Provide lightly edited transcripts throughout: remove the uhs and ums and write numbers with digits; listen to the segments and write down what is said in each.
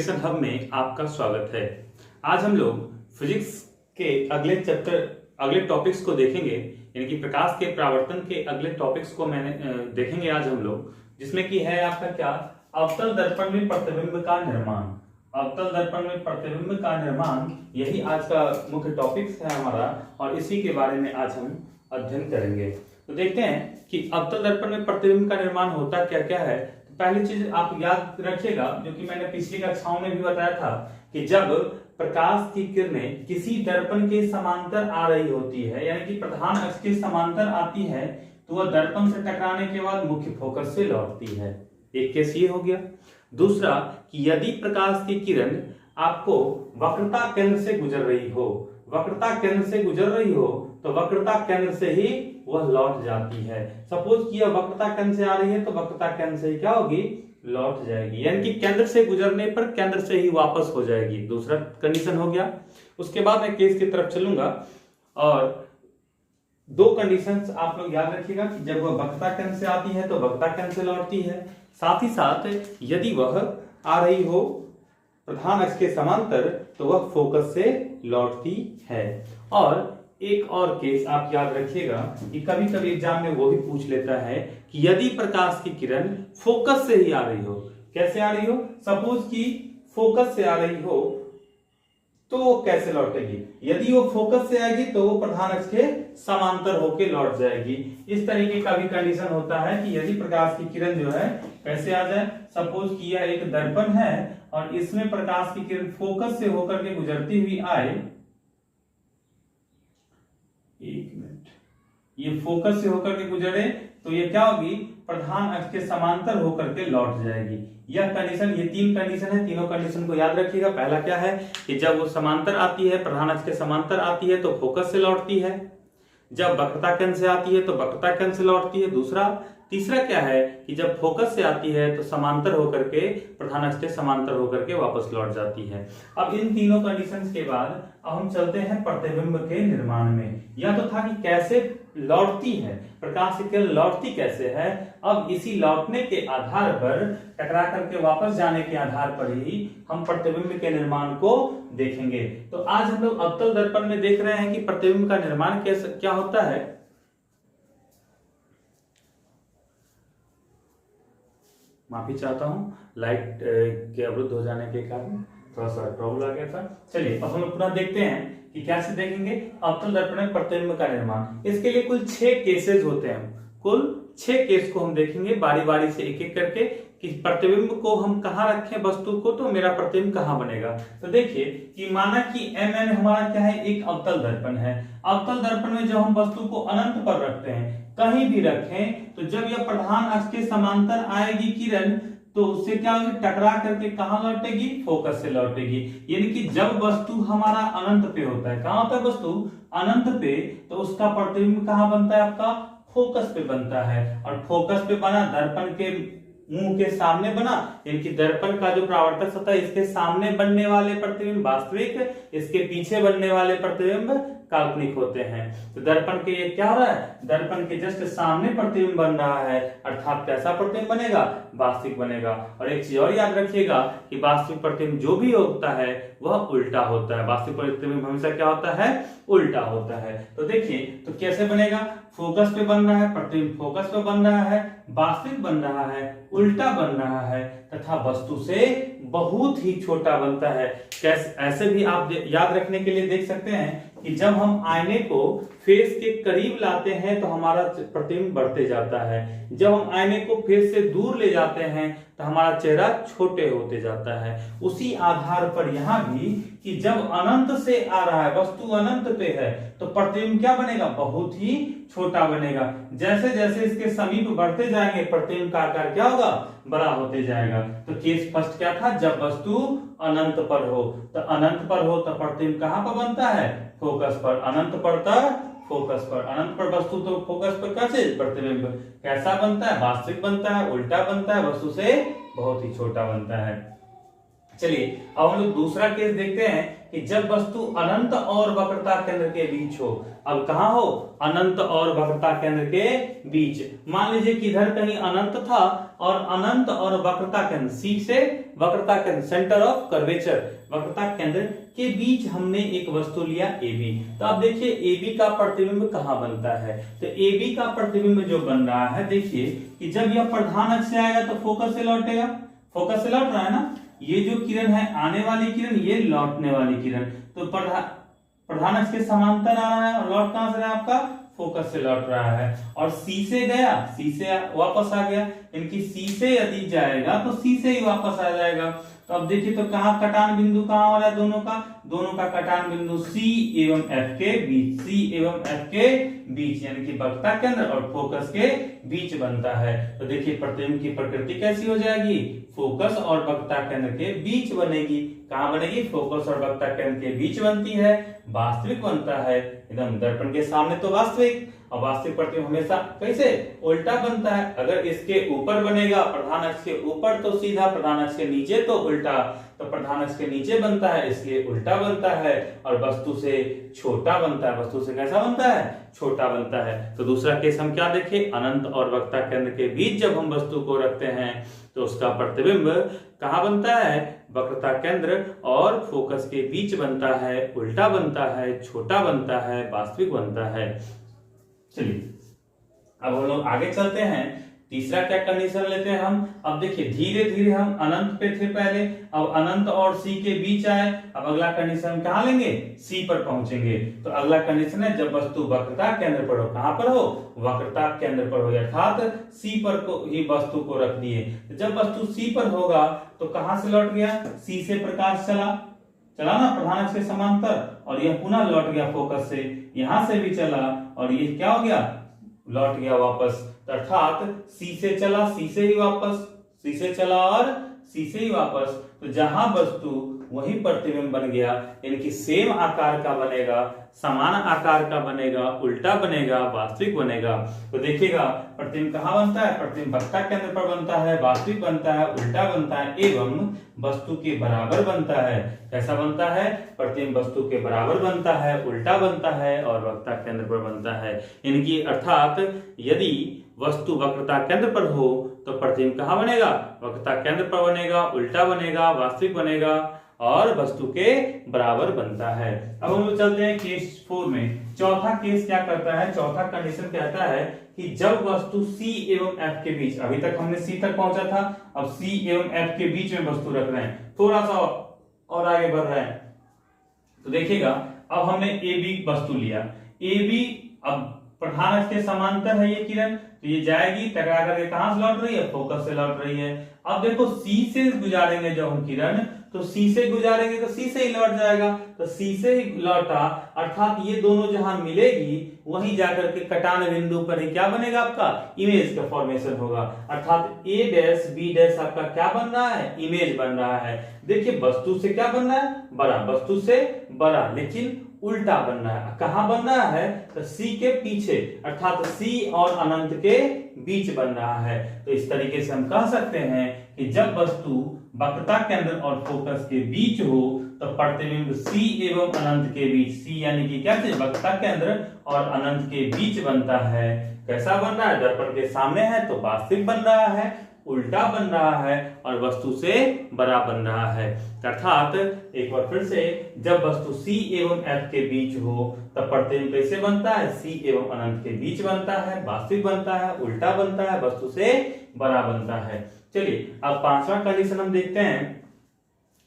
Connection hub में आपका स्वागत है। आज हम लोग फिजिक्स के अगले टॉपिक्स को देखेंगे, यानी कि प्रकाश के परावर्तन के अगले टॉपिक्स को देखेंगे आज हम लोग, जिसमें कि है आपका क्या, अवतल दर्पण में प्रतिबिंब का निर्माण। अवतल दर्पण में प्रतिबिंब का निर्माण, यही आज का मुख्य टॉपिक्स है हमारा, और इसी के बारे में आज हम अध्ययन करेंगे। तो देखते हैं कि अवतल दर्पण में प्रतिबिंब का निर्माण होता क्या क्या है। तो पहली चीज आप याद रखिएगा, जो कि मैंने पिछली कक्षाओं में भी बताया था, कि जब प्रकाश की किरणें किसी दर्पण के समांतर आ रही होती है, यानी कि प्रधान अक्ष के समांतर आती है, तो वह दर्पण से टकराने के बाद मुख्य फोकस से लौटती है। एक केस ये हो गया। दूसरा कि यदि प्रकाश की किरण आपको वक्रता केंद्र से गुजर रही हो, वक्रता केंद्र से गुजर रही हो, तो वक्रता केंद्र से ही वह लौट जाती है। सपोज कि यह वक्रता केंद्र से आ रही है, तो वक्रता केंद्र से ही क्या होगी, लौट जाएगी, यानी कि केंद्र से गुजरने पर केंद्र से ही वापस हो जाएगी। दूसरा कंडीशन हो गया। उसके बाद मैं केस की तरफ चलूंगा, और दो कंडीशंस आप लोग याद रखिएगा कि जब वह वक्रता केंद्र से आती है तो वक्रता केंद्र से लौटती है, साथ ही साथ यदि वह आ रही हो प्रधान अक्ष के समांतर तो वह फोकस से लौटती है। और एक और केस आप याद रखिएगा कि कभी कभी एग्जाम में वो भी पूछ लेता है कि यदि प्रकाश की किरण फोकस से ही आ रही हो, कैसे आ रही हो, सपोज कि फोकस से आ रही हो तो वो कैसे लौटेगी। यदि वो फोकस से आएगी तो वो प्रधान अक्ष के समांतर होकर लौट जाएगी। इस तरीके का भी कंडीशन होता है कि यदि प्रकाश की किरण जो है कैसे आ जाए, सपोज कि यह एक दर्पण है और इसमें प्रकाश की किरण फोकस से होकर के गुजरती हुई आए, एक मिनट, ये फोकस से होकर के गुजरे तो ये क्या होगी, प्रधान अक्ष के समांतर होकर के लौट जाएगी। यह कंडीशन, ये तीन कंडीशन है, तीनों कंडीशन को याद रखिएगा। पहला क्या है कि जब वो समांतर आती है, प्रधान अक्ष के समांतर आती है तो फोकस से लौटती है। जब वक्रता केंद्र से आती है तो वक्रता केंद्र से लौटती है। तीसरा क्या है कि जब फोकस से आती है तो समांतर होकर के प्रधान अक्ष के समांतर होकर के वापस लौट जाती है। अब इन तीनों कंडीशंस के बाद अब हम चलते हैं प्रतिबिंब के निर्माण में। यह तो था कि कैसे लौटती है, प्रकाश की किरण लौटती कैसे है। अब इसी लौटने के आधार पर, टकरा करके वापस जाने के आधार पर ही हम प्रतिबिंब के निर्माण को देखेंगे। तो आज हम लोग अवतल दर्पण में देख रहे हैं कि प्रतिबिंब का निर्माण क्या होता है। माफी चाहता हूं, लाइट के अवरुद्ध हो जाने के कारण थोड़ा सा प्रॉब्लम आ गया था। चलिए अब हम पुनः देखते हैं कि कैसे देखेंगे अवतल दर्पण में प्रतिबिंब का निर्माण। इसके लिए कुल 6 केसेस होते हैं, कुल 6 केस को हम देखेंगे बारी बारी से एक एक करके, कि प्रतिबिंब को हम कहाँ रखें वस्तु को, तो मेरा प्रतिबिंब कहाँ बनेगा। तो देखिए कि माना कि mn हमारा क्या है, एक अवतल दर्पण है। अवतल दर्पण में जब हम वस्तु को अनंत पर रखते हैं, कहीं भी रखें, तो जब यह प्रधान अक्ष के समांतर आएगी किरण, तो उससे क्या होगी, टकरा करके कहां लौटेगी, फोकस से लौटेगी। यानी कि जब वस्तु हमारा अनंत पे होता है, कहां होता है वस्तु, अनंत पे, तो उसका प्रतिबिंब कहां बनता है, आपका फोकस पे बनता है। और फोकस पे बना, दर्पण के मुंह के सामने बना, यानी कि दर्पण का जो परावर्तक सतह, इसके सामने बनने वाले प्रतिबिंब वास्तविक, इसके पीछे बनने वाले प्रतिबिंब काल्पनिक होते हैं। तो दर्पण के ये क्या हो रहा है, दर्पण के जस्ट सामने प्रतिबिंब बन रहा है, अर्थात कैसा प्रतिबिंब बनेगा, वास्तविक बनेगा। और एक चीज और याद रखिएगा कि वास्तविक प्रतिबिंब जो भी होता है वह उल्टा होता है। वास्तविक प्रतिबिंब हमेशा क्या होता है, उल्टा होता है। तो देखिए तो कैसे बनेगा, फोकस पे बन रहा है, प्रतिबिंब फोकस पे बन रहा है, वास्तविक बन रहा है, उल्टा बन रहा है, तथा वस्तु से बहुत ही छोटा बनता है। कैसे, ऐसे भी आप याद रखने के लिए देख सकते हैं कि जब हम आईने को फेस के करीब लाते हैं तो हमारा प्रतिबिंब बढ़ते जाता है, जब हम आईने को फेस से दूर ले जाते हैं तो हमारा चेहरा छोटे होते जाता है। उसी आधार पर यहाँ भी कि जब अनंत से आ रहा है, वस्तु अनंत पे है, तो प्रतिबिंब क्या बनेगा, बहुत ही छोटा बनेगा। जैसे जैसे इसके समीप बढ़ते जाएंगे प्रतिबिंब का आकार क्या होगा, बड़ा होते जाएगा। तो केस फर्स्ट क्या था, जब वस्तु अनंत पर हो, तो अनंत पर हो तो प्रतिबिंब कहां पर बनता है, फोकस पर। अनंत पर फोकस पर, अनंत पर वस्तु तो फोकस पर कैसे, प्रतिबिंब कैसा बनता है, वास्तविक बनता है, उल्टा बनता है, वस्तु से बहुत ही छोटा बनता है। चलिए अब हम लोग दूसरा केस देखते हैं कि जब वस्तु अनंत और वक्रता केंद्र के बीच हो। अब कहाँ हो? अनंत और वक्रता केंद्र के बीच। मान लीजिए कि इधर कहीं अनंत था और अनंत और वक्रता केंद्र सी से वक्रता केंद्र सेंटर ऑफ कर्वेचर वक्रता केंद्र के बीच हमने एक वस्तु लिया AB। तो अब देखिए AB का प्रतिबिंब कहाँ बनता है? तो AB का प्रतिबिंब जो बन रहा है, देखिए कि जब यह प्रधान अक्ष से आएगा तो फोकस से लौटेगा, फोकस से लौट रहा है ना। ये जो किरण है आने वाली किरण, ये लौटने वाली किरण, तो प्रधान अक्ष के समांतर आ रहा है और लौट कहां से रहा है आपका? फोकस से लौट रहा है। और सी से गया, सी से वापस आ गया, इनकी सी से यदि जाएगा तो सी से ही वापस आ जाएगा। तो अब देखिए तो कहाँ कटान बिंदु कहाँ हो रहा है? दोनों का कटान बिंदु सी एवं एफ के बीच, सी एवं एफ के बीच, यानी कि वक्रता केंद्र और फोकस के बीच बनता है। तो देखिए प्रतिबिंब की प्रकृति कैसी हो जाएगी? फोकस और वक्रता केंद्र के बीच बनेगी। कहाँ बनेगी? फोकस और वक्रता केंद्र के बीच बनती है, वास्तविक बनता है एकदम दर्पण के सामने तो वास्तविक। और वास्तविक प्रतिबिंब हमेशा कैसे? उल्टा बनता है। अगर इसके ऊपर बनेगा प्रधान अक्ष के ऊपर तो सीधा, प्रधान अक्ष के नीचे तो उल्टा। तो प्रधान अक्ष के नीचे बनता है इसलिए उल्टा बनता है, और वस्तु से छोटा बनता है। वस्तु से कैसा बनता है? छोटा बनता है। तो दूसरा केस हम क्या देखें? अनंत और वक्रता केंद्र के बीच जब हम वस्तु को रखते हैं तो उसका प्रतिबिंब कहाँ बनता है? वक्रता केंद्र और फोकस के बीच बनता है, उल्टा बनता है, छोटा बनता है, वास्तविक बनता है। चलिए अब हम लोग आगे चलते हैं। तीसरा क्या कंडीशन लेते हैं हम? अब देखिए धीरे धीरे हम अनंत पे थे पहले, अब अनंत और सी के बीच आए। अब अगला कंडीशन हम कहाँ लेंगे? सी पर पहुंचेंगे। तो अगला कंडीशन है जब वस्तु वक्रता केंद्र पर हो। कहां पर हो? वक्रता केंद्र पर हो, अर्थात सी पर को ही वस्तु को रख दिए। जब वस्तु सी पर होगा तो कहां से लौट गया? सी से प्रकाश चला ना प्रधान अक्ष के समांतर, और यह पुनः लौट गया फोकस से, यहां से भी चला और ये क्या हो गया? लौट गया वापस। अर्थात सी से चला, सी से ही वापस, सी से चला और सी से ही वापस। तो जहां वस्तु वही प्रतिबिंब बन गया, इनकी सेम आकार का बनेगा, समान आकार का बनेगा, उल्टा बनेगा, वास्तविक बनेगा। तो देखिएगा प्रतिबिंब कहाँ बनता है? प्रतिबिंब वक्रता केंद्र पर बनता है, वास्तविक बनता है, उल्टा बनता है एवं वस्तु के बराबर बनता है। कैसा बनता है? प्रतिबिंब वस्तु के बराबर बनता है, उल्टा बनता है और वक्रता केंद्र पर बनता है। इनकी अर्थात यदि वस्तु वक्रता केंद्र पर हो तो प्रतिबिंब कहाँ बनेगा? वक्रता केंद्र पर बनेगा, उल्टा बनेगा, वास्तविक बनेगा और वस्तु के बराबर बनता है। अब हम लोग चलते हैं केस 4 में। चौथा केस क्या करता है? चौथा कंडीशन कहता है कि जब वस्तु C एवं F के बीच, अभी तक हमने C तक पहुंचा था, अब C एवं F के बीच में वस्तु रख रहे हैं, थोड़ा सा और आगे बढ़ रहे हैं। तो देखिएगा अब हमने AB वस्तु लिया, AB अब प्रधान अक्ष के समांतर है ये किरण, तो ये जाएगी टकरा करके कहां से लौट रही है? फोकस से लौट रही है। अब देखो C से गुजारेंगे जब हम किरण, तो C से गुजारेंगे तो C से ही लौट जाएगा, तो C से ही लौटा, अर्थात ये दोनों जहां मिलेगी वहीं जाकर के कटान बिंदु पर ही क्या बनेगा? आपका इमेज का फॉर्मेशन होगा। अर्थात A डैश B डैश आपका क्या बन रहा है? इमेज बन रहा है। देखिए वस्तु से क्या बन रहा है? बड़ा, वस्तु से बड़ा, लेकिन उल्टा बन रहा है। कहां बन रहा है? तो C के पीछे, अर्थात C और अनंत के बीच बन रहा है। तो इस तरीके से हम कह सकते हैं कि जब वस्तु वक्रता केंद्र और फोकस के बीच हो तो प्रतिबिंब C एवं अनंत के बीच, C यानी कि क्या चीज? वक्रता केंद्र और अनंत के बीच बनता है। कैसा बन रहा है? दर्पण के सामने है तो वास्तविक बन रहा है, उल्टा बन रहा है और वस्तु से बड़ा बन रहा है। अर्थात एक बार फिर से, जब वस्तु C एवं F के बीच हो तब प्रतिबिंब कैसे बनता है? C एवं अनंत के बीच बनता है, वास्तविक बनता है, उल्टा बनता है, वस्तु से बड़ा बनता है। चलिए अब पांचवा कंडीशन हम देखते हैं।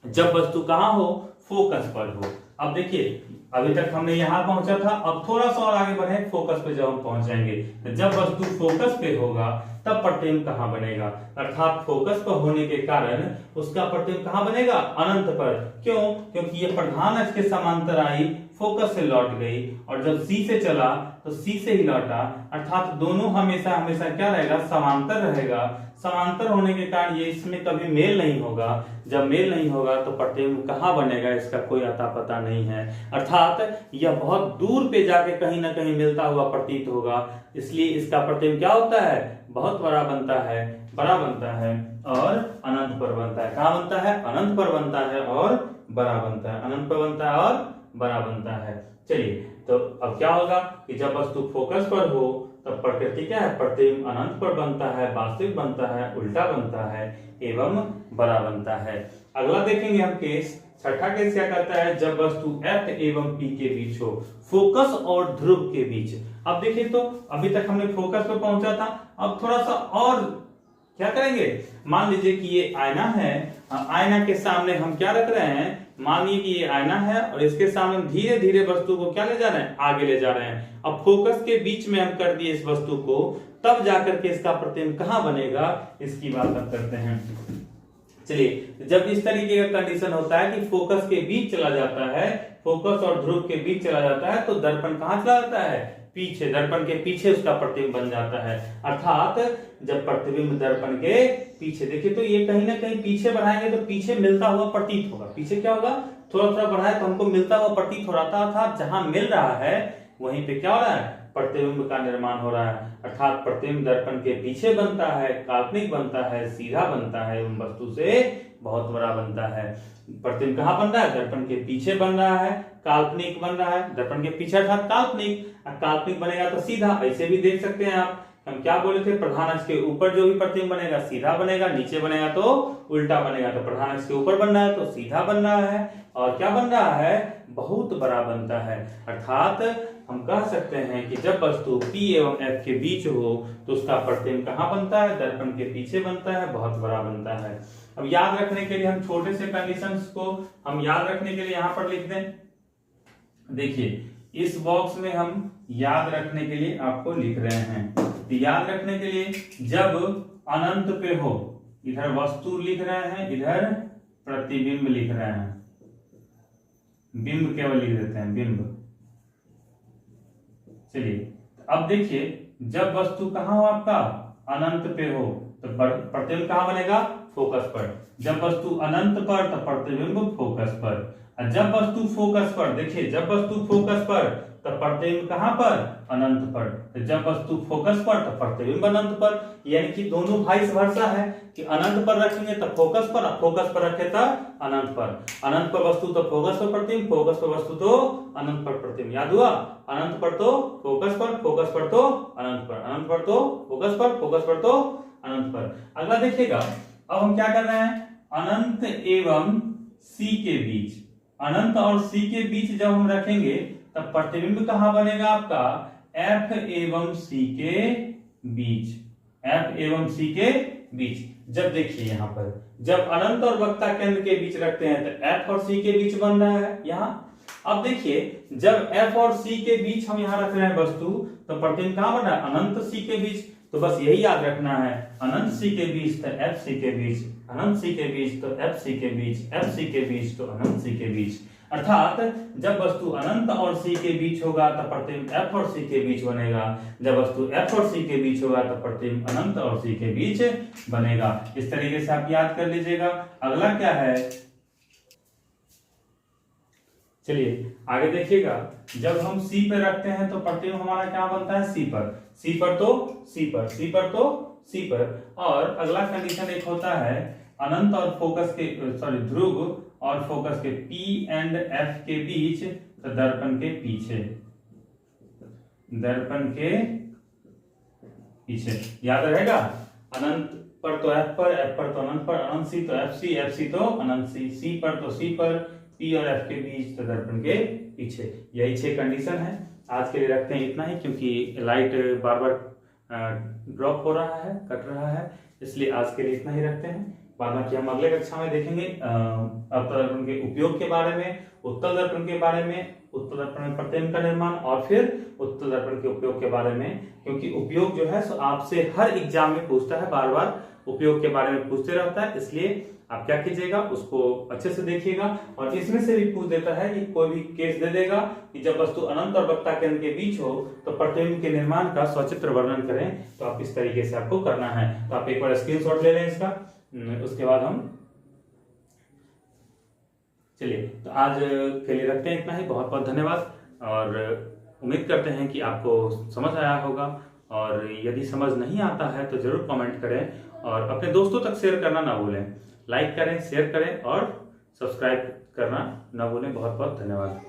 जब वस्तु कहां हो? फोकस पर हो। अब देखिए अभी तक हमने यहां पहुंचा था, अब थोड़ा सा और आगे बढ़े, फोकस पे जब हम पहुंच जाएंगे, तो जब वस्तु फोकस पे होगा तब प्रतिबिंब कहां बनेगा? अर्थात फोकस पर होने के कारण उसका प्रतिबिंब कहां बनेगा? अनंत पर। क्यों? क्योंकि ये प्रधान अक्ष के समांतर आई, फोकस से लौट गई, और जब C से चला तो C से ही लौटा, अर्थात दोनों हमेशा हमेशा क्या रहेगा? समांतर रहेगा। समांतर होने के कारण ये इसमें कभी मेल नहीं होगा। जब मेल नहीं होगा तो प्रतिबिंब कहाँ बनेगा? इसका कोई अता पता नहीं है। अर्थात यह बहुत दूर पे जाके कहीं ना कहीं मिलता हुआ प्रतीत होगा, इसलिए इसका प्रतिबिंब क्या होता है? बहुत बड़ा बनता है, बड़ा बनता है और अनंत पर बनता है। कहाँ बनता है? अनंत पर बनता है और बड़ा बनता है, अनंत पर बनता है और बड़ा बनता है। चलिए, तो अब क्या होगा कि जब वस्तु फोकस पर हो तब प्रकृति क्या है? प्रतिबिंब अनंत पर बनता है, वास्तविक बनता है, उल्टा बनता है एवं बड़ा बनता है। अगला देखेंगे हम केस, छठा केस क्या कहता है? जब वस्तु F एवं P के बीच हो, फोकस और ध्रुव के बीच। अब देखिए, तो अभी तक हमने फोकस पे पहुंचा था, अब थोड़ा सा और क्या करेंगे? मान लीजिए कि ये आईना है, आईना के सामने हम क्या रख रहे हैं? मान लीजिए कि ये आईना है और इसके सामने धीरे धीरे वस्तु को क्या ले जा रहे हैं? आगे ले जा रहे हैं। अब फोकस के बीच में हम कर दिए इस वस्तु को, तब जाकर के इसका प्रतिबिंब कहाँ बनेगा, इसकी बात अब करते हैं। चलिए, जब इस तरीके का कंडीशन होता है कि फोकस के बीच चला जाता है, फोकस और ध्रुव के बीच चला जाता है, तो दर्पण कहाँ चला जाता है? पीछे, दर्पण के पीछे उसका प्रतिबिंब बन जाता है। अर्थात जब प्रतिबिंब दर्पण के पीछे, देखिए तो ये कहीं ना कहीं पीछे बढ़ाएंगे तो पीछे मिलता हुआ प्रतीत होगा। पीछे क्या होगा? थोड़ा थोड़ा बढ़ाए तो हमको मिलता हुआ प्रतीत हो रहा था, अर्थात जहां मिल रहा है वहीं पे क्या हो रहा है? प्रतिबिंब का निर्माण हो रहा है। अर्थात प्रतिबिंब दर्पण के पीछे बनता है, काल्पनिक बनता है, सीधा बनता है एवं वस्तु से बहुत बड़ा बनता है। प्रतिबिंब कहाँ बन रहा है? दर्पण के पीछे बन रहा है, काल्पनिक बन रहा है। दर्पण के पीछे अर्थात काल्पनिक, काल्पनिक बनेगा तो सीधा। ऐसे भी देख सकते हैं आप, हम क्या बोले थे? प्रधान अक्ष के ऊपर जो भी प्रतिबिंब बनेगा सीधा बनेगा, नीचे बनेगा तो उल्टा बनेगा। तो प्रधान अक्ष के ऊपर बन रहा है तो सीधा बन रहा है, और क्या बन रहा है? बहुत बड़ा बनता है। अर्थात हम कह सकते हैं कि जब वस्तु P एवं F के बीच हो तो उसका प्रतिबिंब कहाँ बनता है? दर्पण के पीछे बनता है, बहुत बड़ा बनता है। अब याद रखने के लिए हम छोटे से कंडीशंस को हम याद रखने के लिए यहाँ पर लिख दें। देखिए, इस बॉक्स में हम याद रखने के लिए आपको लिख रहे हैं। तो याद रखने के लिए, जब अनंत पे हो, इधर वस्तु लिख रहे हैं, इधर प्रतिबिंब लिख रहे हैं, बिंब केवल लिख देते हैं, बिंब। चलिए, अब देखिए, जब वस्तु कहाँ हो आपका? अनंत पे हो, तो प्रतिबिंब कहाँ बनेगा? फोकस पर। जब वस्तु अनंत पर तो प्रतिबिंब फोकस पर। और जब वस्तु फोकस पर, देखिए जब वस्तु फोकस पर तो प्रतिबिंब कहाँ पर? अनंत पर। तो जब वस्तु फोकस पर तो प्रतिबिंब अनंत पर। यानी कि दोनों वाइस वर्सा है कि अनंत पर रखेंगे तो फोकस पर, फोकस पर रखे तो अनंत पर। अनंत पर वस्तु तो फोकस पर प्रतिबिंब, फोकस पर वस्तु तो अनंत पर प्रतिबिंब। याद हुआ? अनंत पर तो फोकस पर, फोकस पर तो अनंत पर, अनंत पर तो फोकस पर, फोकस पर तो अनंत पर। अगला देखिएगा, अब हम क्या कर रहे हैं? अनंत एवं C के बीच, अनंत और C के बीच जब हम रखेंगे तब प्रतिबिंब कहां बनेगा आपका? F एवं C के बीच, F एवं C के बीच। जब देखिए यहाँ पर, जब अनंत और वक्ता केंद्र के बीच रखते हैं तो F और C के बीच बन रहा है यहाँ। अब देखिए, जब F और C के बीच हम यहाँ रख रहे हैं वस्तु, तो प्रतिबिंब कहां बन रहा है? अनंत C के बीच। तो बस यही याद रखना है, अनंत C के बीच तो F C के बीच, अनंत C के बीच तो F C के बीच, F C के बीच तो अनंत C के बीच। अर्थात जब वस्तु अनंत और C के बीच होगा तो प्रतिबिंब F और C के बीच बनेगा। जब वस्तु F और C के बीच होगा तो प्रतिबिंब अनंत और C के बीच बनेगा। इस तरीके से आप याद कर लीजिएगा। अगला क्या है? चलिए आगे देखिएगा, जब हम C पे रखते हैं तो प्रतिबिंब हमारा क्या बनता है? C पर। C पर तो C पर, C पर तो C पर। और अगला कंडीशन एक होता है, अनंत और फोकस के, ध्रुव और फोकस के P एंड F के बीच, तो दर्पण के पीछे, दर्पण के पीछे। याद रहेगा? अनंत पर तो F पर, F पर तो अनंत पर, अनंत C तो FC, FC तो अनंत C, C पर तो C पर, P और F के बीच तो दर्पण के पीछे। यही 6 कंडीशन है। आज के लिए रखते हैं इतना ही, क्योंकि लाइट बार बार ड्रॉप हो रहा है, कट रहा है, इसलिए आज के लिए इतना ही रखते हैं। बाकी हम अगले कक्षा में देखेंगे अवतल दर्पण के उपयोग के बारे में, उत्तल दर्पण के बारे में, उत्तल दर्पण में प्रतिबिंब का निर्माण, और फिर उत्तल दर्पण के उपयोग के बारे में। क्योंकि उपयोग जो है सो आपसे हर एग्जाम में पूछता है, बार बार उपयोग के बारे में पूछते रहता है, इसलिए आप क्या कीजिएगा, उसको अच्छे से देखिएगा। और इसमें से भी पूछ देता है कि कोई भी केस दे देगा कि जब वस्तु अनंत और वक्ता केंद्र के बीच हो तो प्रतिबिंब के निर्माण का सचित्र वर्णन करें। तो आप इस तरीके से आपको करना है। तो आप एक बार स्क्रीनशॉट ले लें इसका, उसके बाद हम चलिए। तो आज के लिए रखते हैं इतना ही। बहुत बहुत धन्यवाद, और उम्मीद करते हैं कि आपको समझ आया होगा और यदि समझ नहीं आता है तो जरूर कमेंट करें और अपने दोस्तों तक शेयर करना ना भूलें। लाइक करें, शेयर करें और सब्सक्राइब करना ना भूलें। बहुत बहुत धन्यवाद।